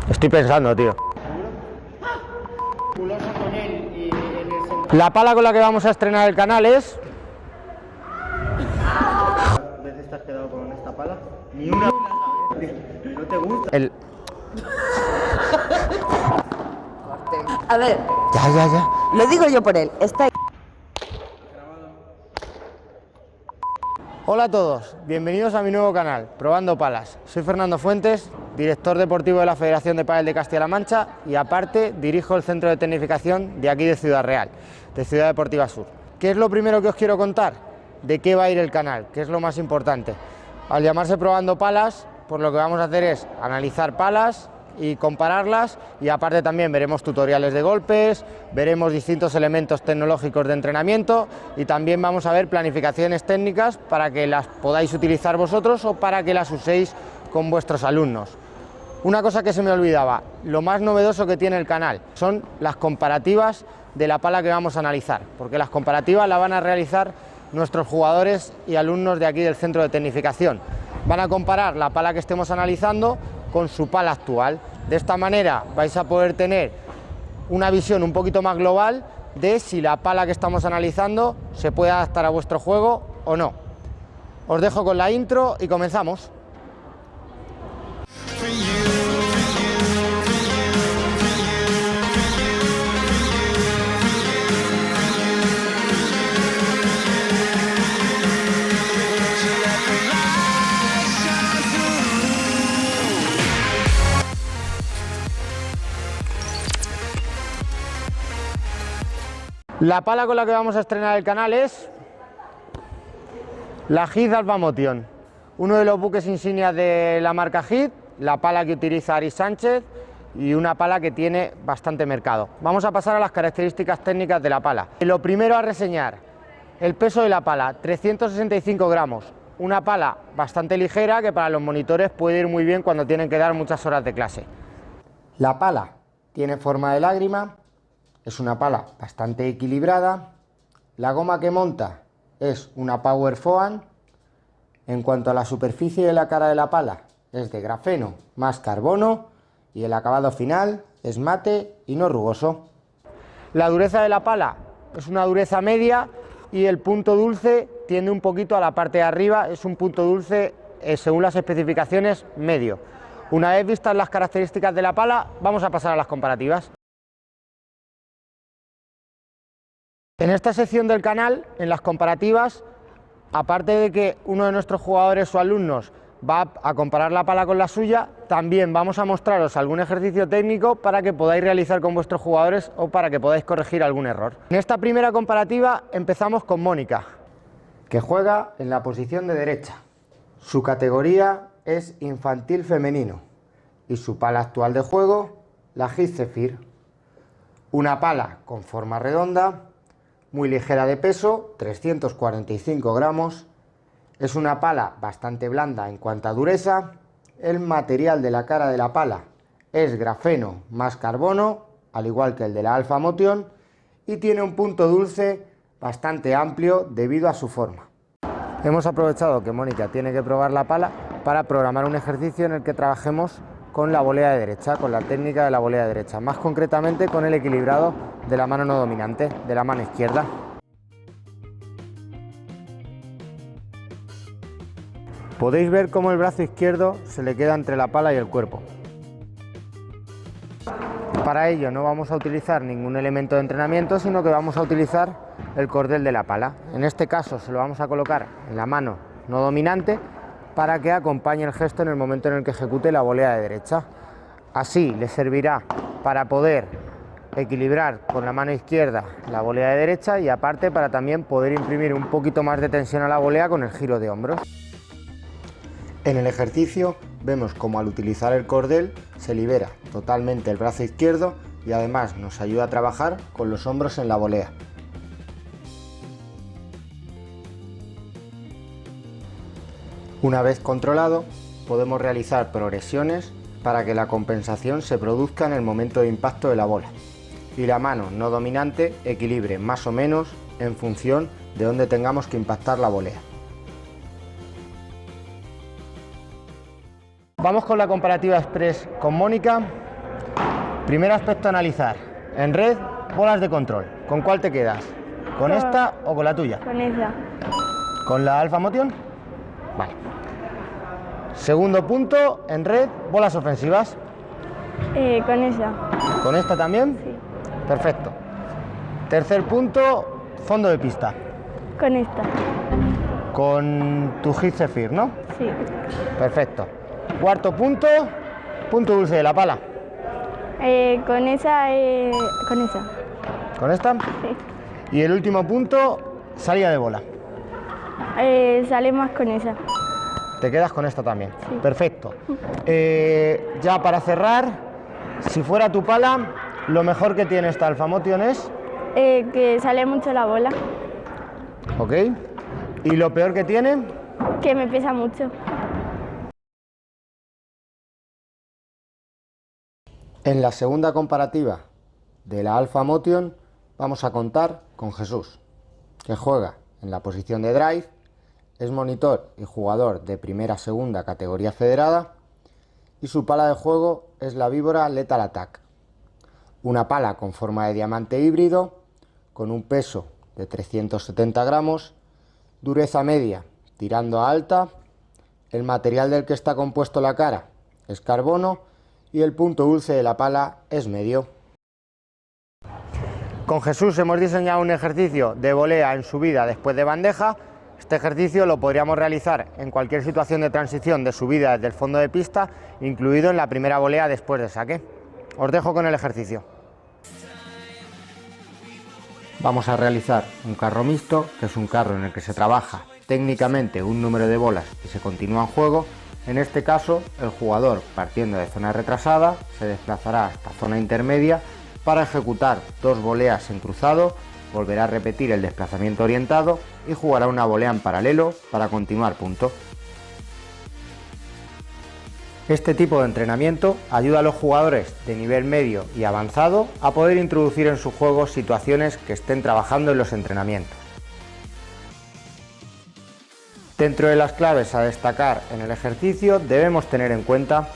Estoy pensando, tío. La pala con la que vamos a estrenar el canal es... ¿Cuántas veces te has quedado con esta pala? Ni una. ¿No te gusta? A ver, Ya. lo digo yo por él. Está... Hola a todos, bienvenidos a mi nuevo canal, Probando Palas. Soy Fernando Fuentes, director deportivo de la Federación de Pádel de Castilla-La Mancha y aparte dirijo el centro de tecnificación de aquí de Ciudad Real, de Ciudad Deportiva Sur. ¿Qué es lo primero que os quiero contar? ¿De qué va a ir el canal? ¿Qué es lo más importante? Al llamarse Probando Palas, pues lo que vamos a hacer es analizar palas y compararlas, y aparte también veremos tutoriales de golpes, veremos distintos elementos tecnológicos de entrenamiento y también vamos a ver planificaciones técnicas para que las podáis utilizar vosotros o para que las uséis con vuestros alumnos. Una cosa que se me olvidaba, lo más novedoso que tiene el canal son las comparativas de la pala que vamos a analizar, porque las comparativas las van a realizar nuestros jugadores y alumnos de aquí del centro de tecnificación. Van a comparar la pala que estemos analizando con su pala actual. De esta manera vais a poder tener una visión un poquito más global de si la pala que estamos analizando se puede adaptar a vuestro juego o no. Os dejo con la intro y comenzamos. La pala con la que vamos a estrenar el canal es la Hit Alpha Motion, uno de los buques insignias de la marca Hit, la pala que utiliza Ari Sánchez y una pala que tiene bastante mercado. Vamos a pasar a las características técnicas de la pala. Lo primero a reseñar, el peso de la pala, 365 gramos, una pala bastante ligera que para los monitores puede ir muy bien cuando tienen que dar muchas horas de clase. La pala tiene forma de lágrima. Es una pala bastante equilibrada. La goma que monta es una Power Foam. En cuanto a la superficie de la cara de la pala, es de grafeno más carbono y el acabado final es mate y no rugoso. La dureza de la pala es una dureza media y el punto dulce tiende un poquito a la parte de arriba, es un punto dulce según las especificaciones medio. Una vez vistas las características de la pala, vamos a pasar a las comparativas. En esta sección del canal, en las comparativas, aparte de que uno de nuestros jugadores o alumnos va a comparar la pala con la suya, también vamos a mostraros algún ejercicio técnico para que podáis realizar con vuestros jugadores o para que podáis corregir algún error. En esta primera comparativa empezamos con Mónica, que juega en la posición de derecha. Su categoría es infantil femenino y su pala actual de juego, la Hit Zephyr. Una pala con forma redonda, muy ligera de peso, 345 gramos, es una pala bastante blanda en cuanto a dureza, el material de la cara de la pala es grafeno más carbono, al igual que el de la Alpha Motion, y tiene un punto dulce bastante amplio debido a su forma. Hemos aprovechado que Mónica tiene que probar la pala para programar un ejercicio en el que trabajemos con la volea de derecha, con la técnica de la volea de derecha, más concretamente con el equilibrado de la mano no dominante, de la mano izquierda. Podéis ver cómo el brazo izquierdo se le queda entre la pala y el cuerpo. Para ello no vamos a utilizar ningún elemento de entrenamiento, sino que vamos a utilizar el cordel de la pala. En este caso se lo vamos a colocar en la mano no dominante para que acompañe el gesto en el momento en el que ejecute la volea de derecha. Así le servirá para poder equilibrar con la mano izquierda la volea de derecha y aparte para también poder imprimir un poquito más de tensión a la volea con el giro de hombros. En el ejercicio vemos como al utilizar el cordel se libera totalmente el brazo izquierdo y además nos ayuda a trabajar con los hombros en la volea. Una vez controlado, podemos realizar progresiones para que la compensación se produzca en el momento de impacto de la bola y la mano no dominante equilibre más o menos en función de dónde tengamos que impactar la volea. Vamos con la comparativa express con Mónica. Primer aspecto a analizar. En red, bolas de control. ¿Con cuál te quedas? ¿Con esta o con la tuya? Con esa. ¿Con la Alpha Motion? Vale. Segundo punto, en red, bolas ofensivas. Con esa. ¿Con esta también? Sí. Perfecto. Tercer punto, fondo de pista. Con esta. Con tu Hit Zephyr, ¿no? Sí. Perfecto. Cuarto punto, punto dulce de la pala. Con esa. Con esa. ¿Con esta? Sí. Y el último punto, salida de bola. Sale más con esa. Te quedas con esta también. Sí. Perfecto. Ya para cerrar, si fuera tu pala, lo mejor que tiene esta Alpha Motion es... Que sale mucho la bola. Ok. ¿Y lo peor que tiene? Que me pesa mucho. En la segunda comparativa de la Alpha Motion vamos a contar con Jesús, que juega en la posición de drive, es monitor y jugador de primera segunda categoría federada y su pala de juego es la Víbora Lethal Attack, una pala con forma de diamante híbrido con un peso de 370 gramos, dureza media tirando a alta, el material del que está compuesto la cara es carbono y el punto dulce de la pala es medio. Con Jesús hemos diseñado un ejercicio de volea en subida después de bandeja. Este ejercicio lo podríamos realizar en cualquier situación de transición de subida desde el fondo de pista, incluido en la primera volea después de saque. Os dejo con el ejercicio. Vamos a realizar un carro mixto, que es un carro en el que se trabaja técnicamente un número de bolas y se continúa en juego. En este caso, el jugador, partiendo de zona retrasada, se desplazará hasta zona intermedia para ejecutar dos voleas en cruzado, volverá a repetir el desplazamiento orientado y jugará una volea en paralelo para continuar punto. Este tipo de entrenamiento ayuda a los jugadores de nivel medio y avanzado a poder introducir en su juego situaciones que estén trabajando en los entrenamientos. Dentro de las claves a destacar en el ejercicio debemos tener en cuenta,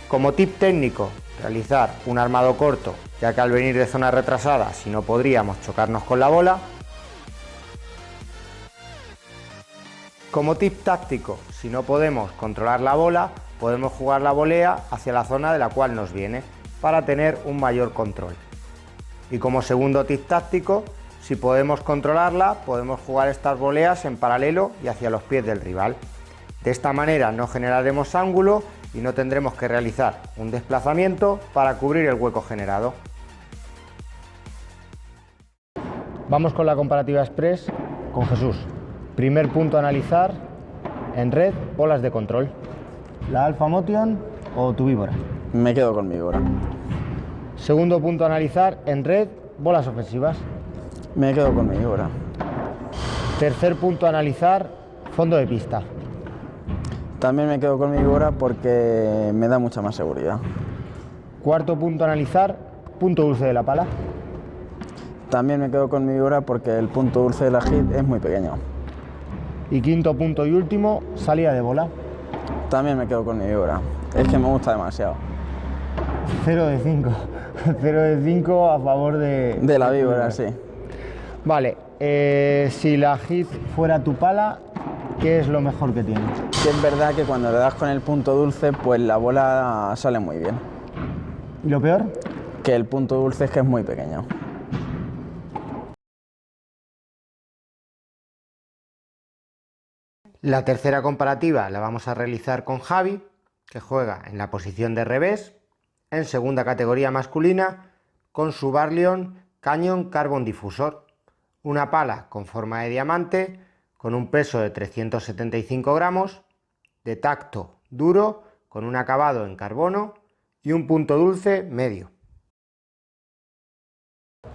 como tip técnico, realizar un armado corto, ya que al venir de zona retrasada si no podríamos chocarnos con la bola. Como tip táctico, si no podemos controlar la bola, podemos jugar la volea hacia la zona de la cual nos viene, para tener un mayor control. Y como segundo tip táctico, si podemos controlarla, podemos jugar estas voleas en paralelo y hacia los pies del rival. De esta manera no generaremos ángulo y no tendremos que realizar un desplazamiento para cubrir el hueco generado. Vamos con la comparativa express con Jesús. Primer punto a analizar, en red, bolas de control. ¿La Alpha Motion o tu Víbora? Me quedo con mi Víbora. Segundo punto a analizar, en red, bolas ofensivas. Me quedo con mi Víbora. Tercer punto a analizar, fondo de pista. También me quedo con mi Víbora porque me da mucha más seguridad. Cuarto punto a analizar, punto dulce de la pala. También me quedo con mi Víbora porque el punto dulce de la hit es muy pequeño. Y quinto punto y último, salida de bola. También me quedo con mi Víbora. Es que me gusta demasiado. 0 de 5. 0 de 5 a favor de la Víbora, sí. Vale, si la hit fuera tu pala, ¿qué es lo mejor que tiene? Que es verdad que cuando le das con el punto dulce, pues la bola sale muy bien. ¿Y lo peor? Que el punto dulce es que es muy pequeño. La tercera comparativa la vamos a realizar con Javi, que juega en la posición de revés, en segunda categoría masculina, con su Barleon Canyon Carbon Diffusor, una pala con forma de diamante, con un peso de 375 gramos, de tacto duro, con un acabado en carbono y un punto dulce medio.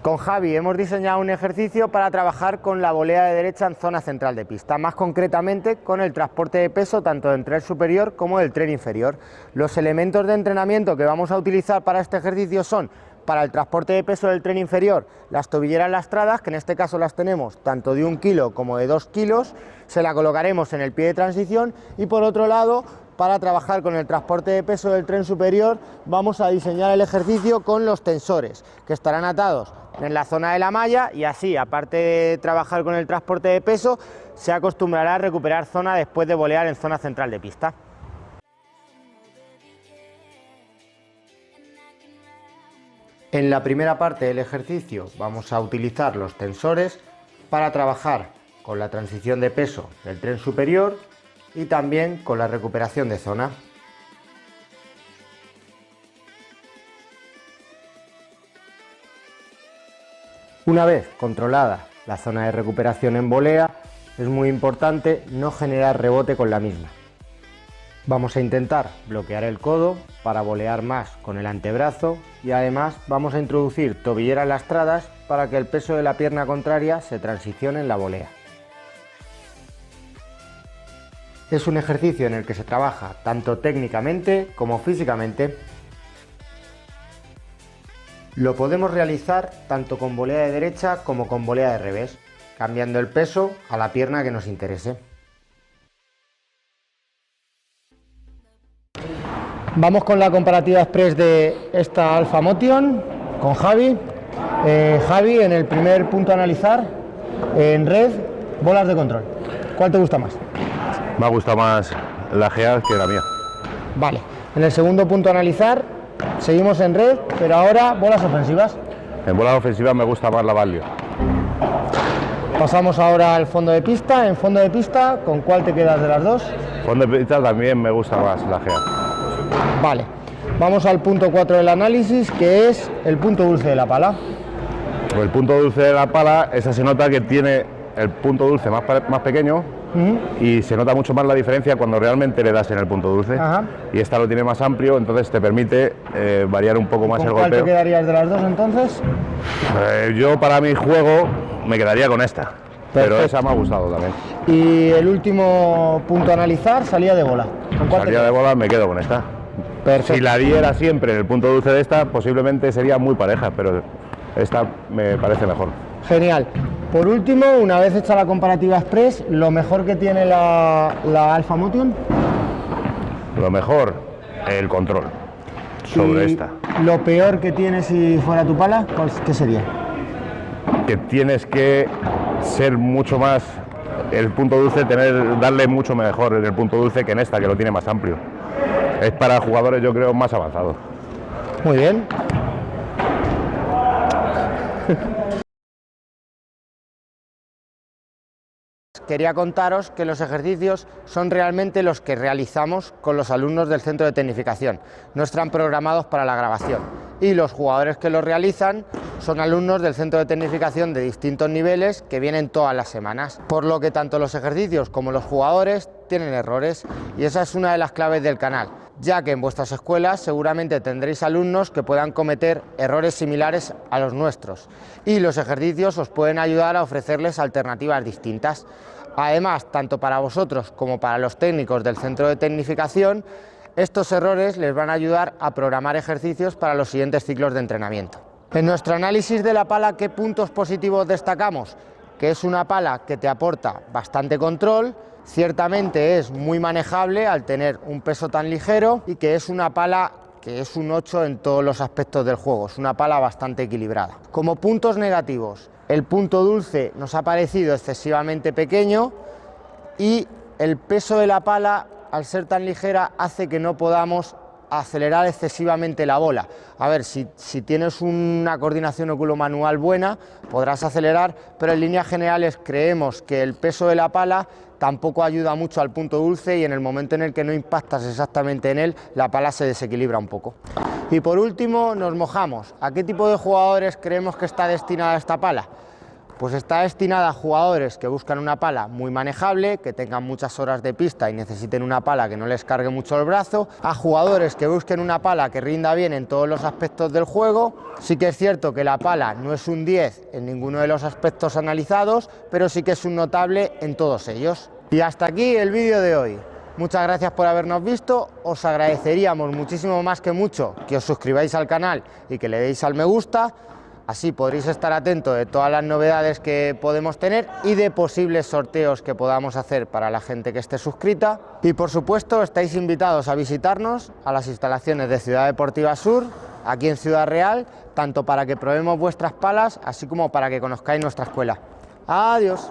Con Javi hemos diseñado un ejercicio para trabajar con la volea de derecha en zona central de pista, más concretamente con el transporte de peso tanto del tren superior como del tren inferior. Los elementos de entrenamiento que vamos a utilizar para este ejercicio son Para el transporte de peso del tren inferior, las tobilleras lastradas, que en este caso las tenemos tanto de 1 kilo como de 2 kilos, se la colocaremos en el pie de transición. Y por otro lado, para trabajar con el transporte de peso del tren superior, vamos a diseñar el ejercicio con los tensores, que estarán atados en la zona de la malla, y así, aparte de trabajar con el transporte de peso, se acostumbrará a recuperar zona después de volear en zona central de pista. En la primera parte del ejercicio vamos a utilizar los tensores para trabajar con la transición de peso del tren superior y también con la recuperación de zona. Una vez controlada la zona de recuperación en volea, es muy importante no generar rebote con la misma. Vamos a intentar bloquear el codo para volear más con el antebrazo, y además vamos a introducir tobilleras lastradas para que el peso de la pierna contraria se transicione en la volea. Es un ejercicio en el que se trabaja tanto técnicamente como físicamente. Lo podemos realizar tanto con volea de derecha como con volea de revés, cambiando el peso a la pierna que nos interese. Vamos con la comparativa express de esta Alpha Motion con Javi. Javi, en el primer punto a analizar, en red, bolas de control. ¿Cuál te gusta más? Me ha gustado más la GEA que la mía. Vale. En el segundo punto a analizar, seguimos en red, pero ahora bolas ofensivas. En bolas ofensivas me gusta más la Valio. Pasamos ahora al fondo de pista. En fondo de pista, ¿con cuál te quedas de las dos? Fondo de pista también me gusta más la GEA. Vale. Vamos al punto 4 del análisis, que es el punto dulce de la pala. Pues el punto dulce de la pala, esa se nota que tiene el punto dulce más pequeño. Y se nota mucho más la diferencia cuando realmente le das en el punto dulce. Ajá. Y esta lo tiene más amplio, entonces te permite variar un poco más el golpeo. ¿Con cuál te quedarías de las dos entonces? Yo para mi juego me quedaría con esta. Perfecto. Pero esa me ha gustado también. Y el último punto a analizar, salida de bola. ¿Con cuál salida de bola? Me quedo con esta. Perfecto. Si la diera siempre en el punto dulce de esta, posiblemente sería muy pareja, pero esta me parece mejor. Genial. Por último, una vez hecha la comparativa express, lo mejor que tiene la Alpha Motion. Lo mejor, el control sobre esta. Lo peor que tiene si fuera tu pala, ¿qué sería? Que tienes que ser mucho más, el punto dulce, darle mucho mejor en el punto dulce que en esta, que lo tiene más amplio. Es para jugadores, yo creo, más avanzados. Muy bien. Quería contaros que los ejercicios son realmente los que realizamos con los alumnos del centro de tecnificación. No están programados para la grabación, y los jugadores que los realizan son alumnos del centro de tecnificación de distintos niveles que vienen todas las semanas, por lo que tanto los ejercicios como los jugadores tienen errores, y esa es una de las claves del canal, ya que en vuestras escuelas seguramente tendréis alumnos que puedan cometer errores similares a los nuestros, y los ejercicios os pueden ayudar a ofrecerles alternativas distintas. Además, tanto para vosotros como para los técnicos del centro de tecnificación, estos errores les van a ayudar a programar ejercicios para los siguientes ciclos de entrenamiento. En nuestro análisis de la pala, ¿qué puntos positivos destacamos? Que es una pala que te aporta bastante control, ciertamente es muy manejable al tener un peso tan ligero, y que es una pala que es un 8 en todos los aspectos del juego, es una pala bastante equilibrada. Como puntos negativos, el punto dulce nos ha parecido excesivamente pequeño, y el peso de la pala, al ser tan ligera, hace que no podamos acelerar excesivamente la bola. A ver, si tienes una coordinación oculomanual buena, podrás acelerar, pero en líneas generales creemos que el peso de la pala tampoco ayuda mucho al punto dulce, y en el momento en el que no impactas exactamente en él, la pala se desequilibra un poco. Y por último, nos mojamos. ¿A qué tipo de jugadores creemos que está destinada esta pala? Pues está destinada a jugadores que buscan una pala muy manejable, que tengan muchas horas de pista y necesiten una pala que no les cargue mucho el brazo, a jugadores que busquen una pala que rinda bien en todos los aspectos del juego. Sí que es cierto que la pala no es un 10 en ninguno de los aspectos analizados, pero sí que es un notable en todos ellos. Y hasta aquí el vídeo de hoy. Muchas gracias por habernos visto, os agradeceríamos muchísimo más que mucho que os suscribáis al canal y que le deis al me gusta, así podréis estar atentos de todas las novedades que podemos tener y de posibles sorteos que podamos hacer para la gente que esté suscrita. Y por supuesto estáis invitados a visitarnos a las instalaciones de Ciudad Deportiva Sur, aquí en Ciudad Real, tanto para que probemos vuestras palas, así como para que conozcáis nuestra escuela. Adiós.